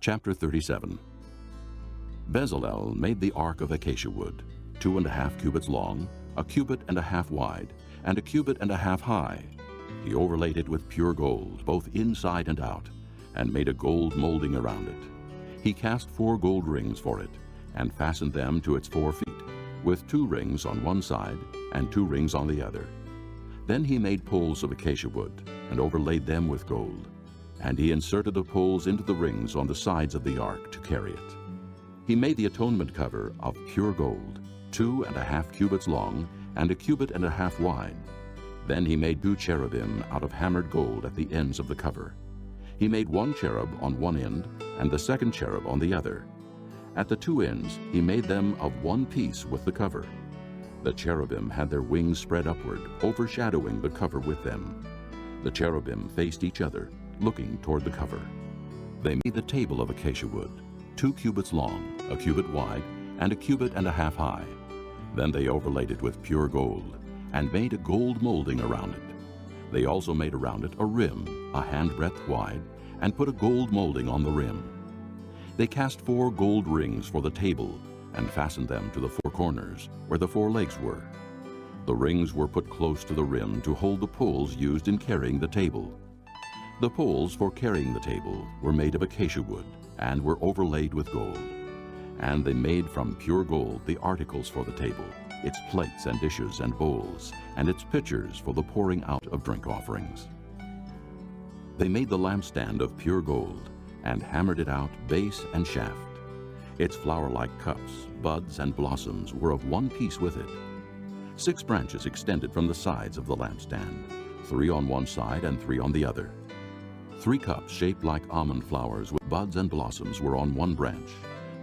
Chapter 37. Bezalel made the ark of acacia wood, 2½ cubits long, 1.5 cubits wide, and 1.5 cubits high. He overlaid it with pure gold, both inside and out, and made a gold molding around it. He cast 4 gold rings for it, and fastened them to its 4 feet, with 2 rings on one side and 2 rings on the other. Then he made poles of acacia wood, and overlaid them with gold. And he inserted the poles into the rings on the sides of the ark to carry it. He made the atonement cover of pure gold, 2½ cubits long, and 1.5 cubits wide. Then he made 2 cherubim out of hammered gold at the ends of the cover. He made 1 cherub on one end, and the second cherub on the other. At the 2 ends he made them of one piece with the cover. The cherubim had their wings spread upward, overshadowing the cover with them. The cherubim faced each other, looking toward the cover. They made the table of acacia wood, 2 cubits long, 1 cubit wide, and 1.5 cubits high. Then they overlaid it with pure gold, and made a gold molding around it. They also made around it a rim, a handbreadth wide, and put a gold molding on the rim. They cast 4 gold rings for the table, and fastened them to the 4 corners, where the 4 legs were. The rings were put close to the rim to hold the poles used in carrying the table. The poles for carrying the table were made of acacia wood, and were overlaid with gold. And they made from pure gold the articles for the table, its plates and dishes and bowls, and its pitchers for the pouring out of drink offerings. They made the lampstand of pure gold, and hammered it out base and shaft. Its flower-like cups, buds, and blossoms were of one piece with it. 6 branches extended from the sides of the lampstand, 3 on one side and 3 on the other. 3 cups shaped like almond flowers with buds and blossoms were on one branch,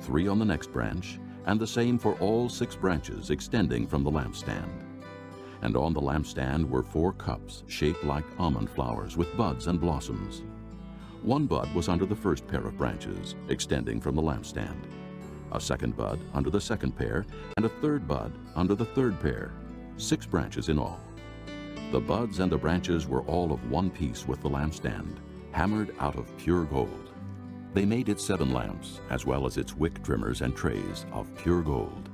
3 on the next branch, and the same for all 6 branches extending from the lampstand. And on the lampstand were 4 cups shaped like almond flowers with buds and blossoms. 1 bud was under the first pair of branches, extending from the lampstand, a 2nd bud under the 2nd pair, and a 3rd bud under the 3rd pair, 6 branches in all. The buds and the branches were all of one piece with the lampstand, hammered out of pure gold. They made its 7 lamps, as well as its wick trimmers and trays, of pure gold.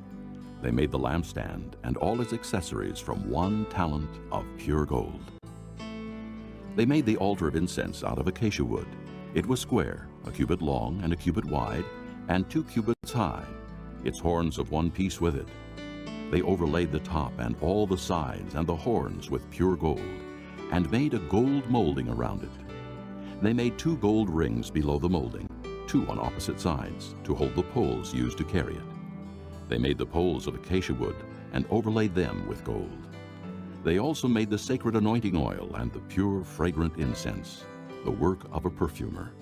They made the lampstand and all its accessories from 1 talent of pure gold. They made the altar of incense out of acacia wood. It was square, 1 cubit long and 1 cubit wide, and 2 cubits high, its horns of one piece with it. They overlaid the top and all the sides and the horns with pure gold, and made a gold molding around it. They made 2 gold rings below the molding, 2 on opposite sides, to hold the poles used to carry it. They made the poles of acacia wood, and overlaid them with gold. They also made the sacred anointing oil and the pure fragrant incense, the work of a perfumer.